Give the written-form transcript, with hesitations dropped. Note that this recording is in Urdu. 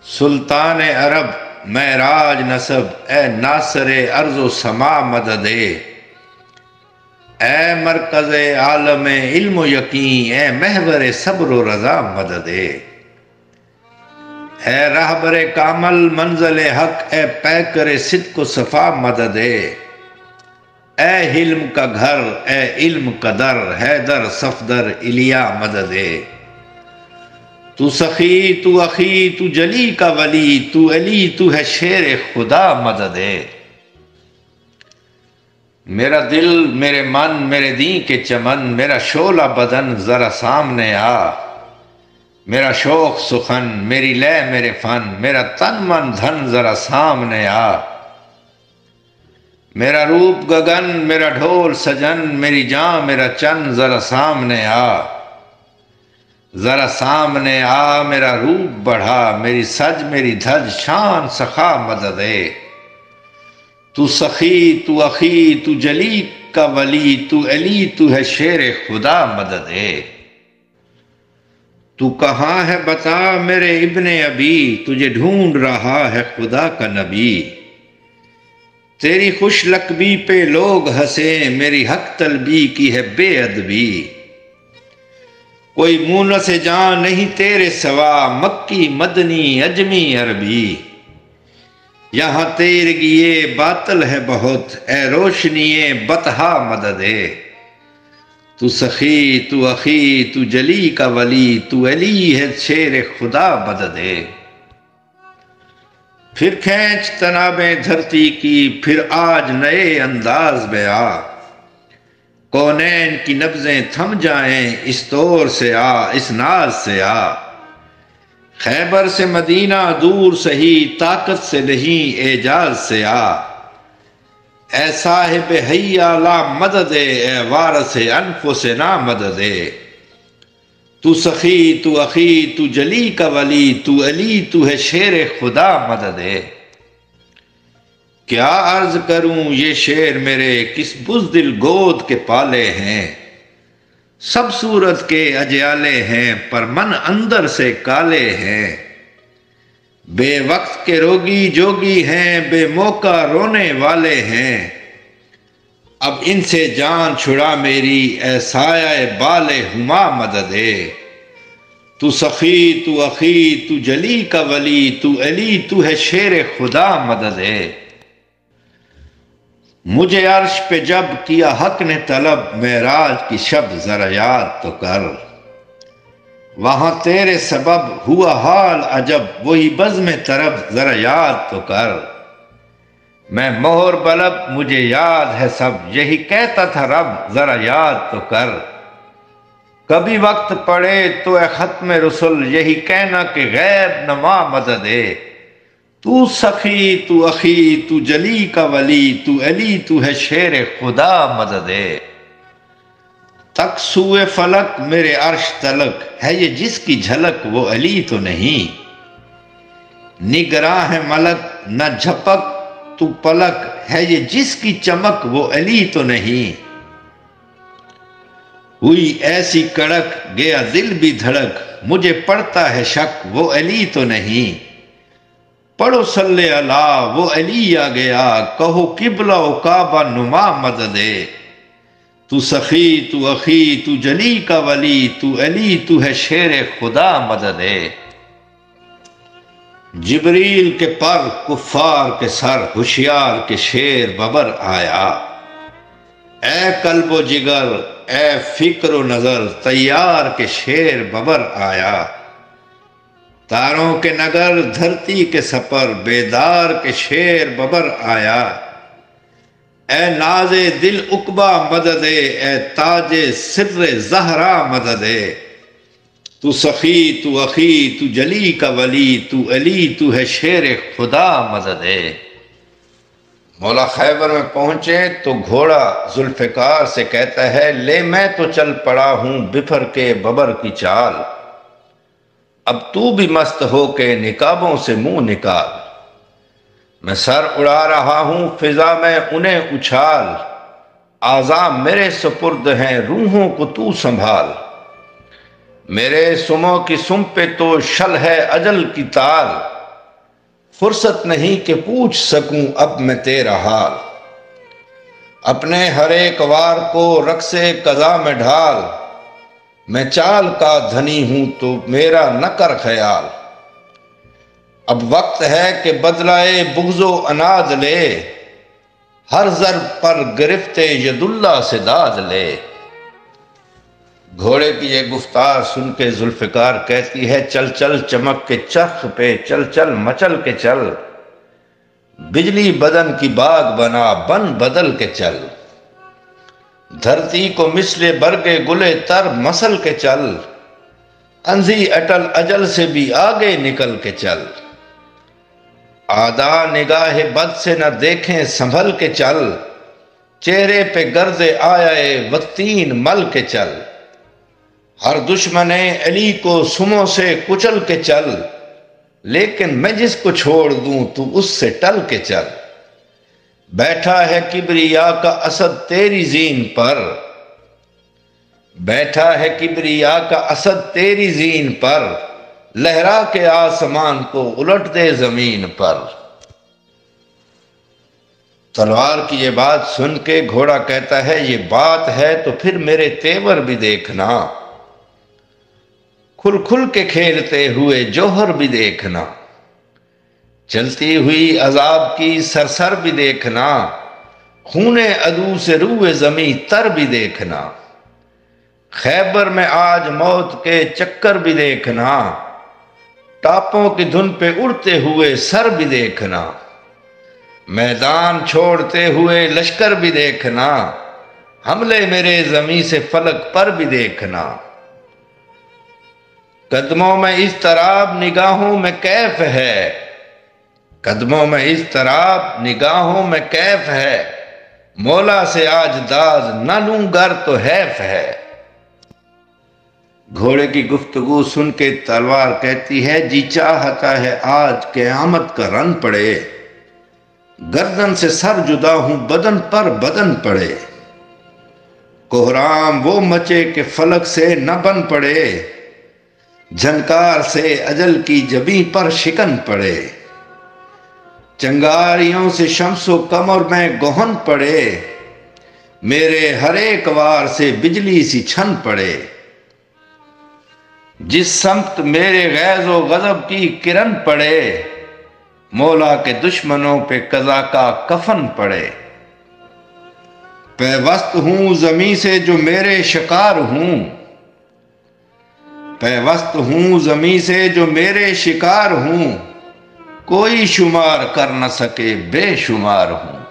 سلطان عرب معراج نسب، اے ناصر ارض و سما مدد، اے مرکز عالم علم و یقین، اے محور صبر و رضا مدد، اے رہبر کامل منزل حق، اے پیکر صدق و صفا مدد، اے حلم کا گھر، اے علم کا در، حیدر صفدر الیا مدد، تو سخی تو اخی تو جلی کا ولی، تو علی تو ہے شیر خدا مدد، میرا دل میرے من میرے دین کے چمن، میرا شعلہ بدن ذرا سامنے آ، میرا شوق سخن میری لے میرے فن، میرا تن من دھن ذرا سامنے آ، میرا روپ گگن میرا ڈھول سجن، میری جان میرا چن ذرا سامنے آ، ذرا سامنے آ میرا روپ بڑھا، میری سج میری دھج شان سخا مدد، تو سخی تو اخی تو جلی کا ولی، تو علی تو ہے شیر خدا مدد، تو کہاں ہے بتا میرے ابن ابی، تجھے ڈھونڈ رہا ہے خدا کا نبی، تیری خوش لقبی پہ لوگ ہنسے، میری حق طلبی کی ہے بے ادبی، کوئی مونس جان نہیں تیرے سوا، مکی مدنی اجمی عربی، یہاں تیرگی باطل ہے بہت، اے روشنی بطحا مدد، تو سخی تو اخی تو جلی کا ولی، تو علی ہے شیر خدا مدد، پھر کھینچ تنابیں دھرتی کی، پھر آج نئے انداز میں آ، کونین کی نبضیں تھم جائیں، اس طور سے آ اس ناز سے آ، خیبر سے مدینہ دور سہی، طاقت سے نہیں اعجاز سے آ، اے صاحب حیا لا مدد، اے وارث انفسنا مدد، تو سخی تو اخی تو جلی کا ولی، تو علی تو ہے شیر خدا مدد، کیا عرض کروں یہ شعر میرے کس بزدل گود کے پالے ہیں، سب صورت کے اجیالے ہیں پر من اندر سے کالے ہیں، بے وقت کے روگی جوگی ہیں، بے موقع رونے والے ہیں، اب ان سے جان چھڑا میری، اے سایہ بال ہما مدد، تو سخی تو اخی تو جلی کا ولی، تو علی تو ہے شیر خدا مدد، مجھے عرش پہ جب کیا حق نے طلب، معراج کی شب ذرا یاد تو کر، وہاں تیرے سبب ہوا حال عجب، وہی بزم طرب ذرا یاد تو کر، میں مہر بلب مجھے یاد ہے سب، یہی کہتا تھا رب ذرا یاد تو کر، کبھی وقت پڑے تو اے ختم رسل، یہی کہنا کہ غیب نما مدد، تو سخی تو اخی تو جلی کا ولی، تو علی تو ہے شیر خدا مدد، تک سوئے فلک میرے عرش تلک، ہے یہ جس کی جھلک وہ علی تو نہیں، نگراں ہے ملک نہ جھپک تو پلک، ہے یہ جس کی چمک وہ علی تو نہیں، ہوئی ایسی کڑک گیا دل بھی دھڑک، مجھے پڑتا ہے شک وہ علی تو نہیں، پڑھو صلی اللہ وہ علی آ گیا، کہو قبلہ و کعبہ نما مدد، تو سخی تو اخی تو جلی کا ولی، تو علی تو ہے شیر خدا مدد، جبریل کے پر کفار کے سر، ہوشیار کے شیر ببر آیا، اے قلب و جگر اے فکر و نظر، تیار کے شیر ببر آیا، تاروں کے نگر دھرتی کے سپر، بیدار کے شیر ببر آیا، اے ناز دل عقبہ مدد، اے تاج سر زہرا مدد، تو سخی تو اخی تو جلی کا ولی، تو علی تو ہے شیر خدا مدد، مولا خیبر میں پہنچے تو گھوڑا ذوالفقار سے کہتا ہے، لے میں تو چل پڑا ہوں بفر کے ببر کی چال، اب تو بھی مست ہو کے نکابوں سے منہ نکال، میں سر اڑا رہا ہوں فضا میں انہیں اچھال، اعضاء میرے سپرد ہیں روحوں کو تو سنبھال، میرے سموں کی سم پہ تو شل ہے اجل کی تال، فرصت نہیں کہ پوچھ سکوں اب میں تیرا حال، اپنے ہر ایک وار کو رقص قضا میں ڈھال، میں چال کا دھنی ہوں تو میرا نہ کر خیال، اب وقت ہے کہ بدلائے بغض و عناد لے، ہر ضرب پر گرفت ید اللہ سے داد لے۔ گھوڑے کی یہ گفتار سن کے ذوالفقار کہتی ہے چل چل چمک کے چرخ پہ، چل چل مچل کے چل، بجلی بدن کی باغ بنا بن بدل کے چل، دھرتی کو مثل برگ گلے تر مسل کے چل، انزی اٹل اجل سے بھی آگے نکل کے چل، آدھا نگاہ بد سے نہ دیکھیں سنبھل کے چل، چہرے پہ گرد آیا وقتین مل کے چل، ہر دشمن علی کو سموں سے کچل کے چل، لیکن میں جس کو چھوڑ دوں تو اس سے ٹل کے چل، بیٹھا ہے کبریا کا اسد تیری زین پر، بیٹھا ہے کبریا کا اسد تیری زین پر، لہرا کے آسمان کو الٹ دے زمین پر۔ تلوار کی یہ بات سن کے گھوڑا کہتا ہے یہ بات ہے تو پھر میرے تیور بھی دیکھنا، کھل کھل کے کھیلتے ہوئے جوہر بھی دیکھنا، چلتی ہوئی عذاب کی سرسر بھی دیکھنا، خون عدو سے روئے زمیں تر بھی دیکھنا، خیبر میں آج موت کے چکر بھی دیکھنا، ٹاپوں کی دھن پہ اڑتے ہوئے سر بھی دیکھنا، میدان چھوڑتے ہوئے لشکر بھی دیکھنا، حملے میرے زمیں سے فلک پر بھی دیکھنا، قدموں میں اضطراب نگاہوں میں کیف ہے، قدموں میں اضطراب نگاہوں میں کیف ہے، مولا سے آج داد نہ لوں گر تو حیف ہے۔ گھوڑے کی گفتگو سن کے تلوار کہتی ہے جی چاہتا ہے آج قیامت کا رن پڑے، گردن سے سر جدا ہوں بدن پر بدن پڑے، کوہرام وہ مچے کہ فلک سے نہ بن پڑے، جھنکار سے اجل کی جبیں پر شکن پڑے، چنگاریوں سے شمس و قمر میں گہن پڑے، میرے ہر ایک وار سے بجلی سی چھن پڑے، جس سمت میرے غیظ و غضب کی کرن پڑے، مولا کے دشمنوں پہ قضا کا کفن پڑے، پیوست ہوں زمیں سے جو میرے شکار ہوں، پیوست ہوں زمیں سے جو میرے شکار ہوں، کوئی شمار کر نہ سکے بے شمار ہوں۔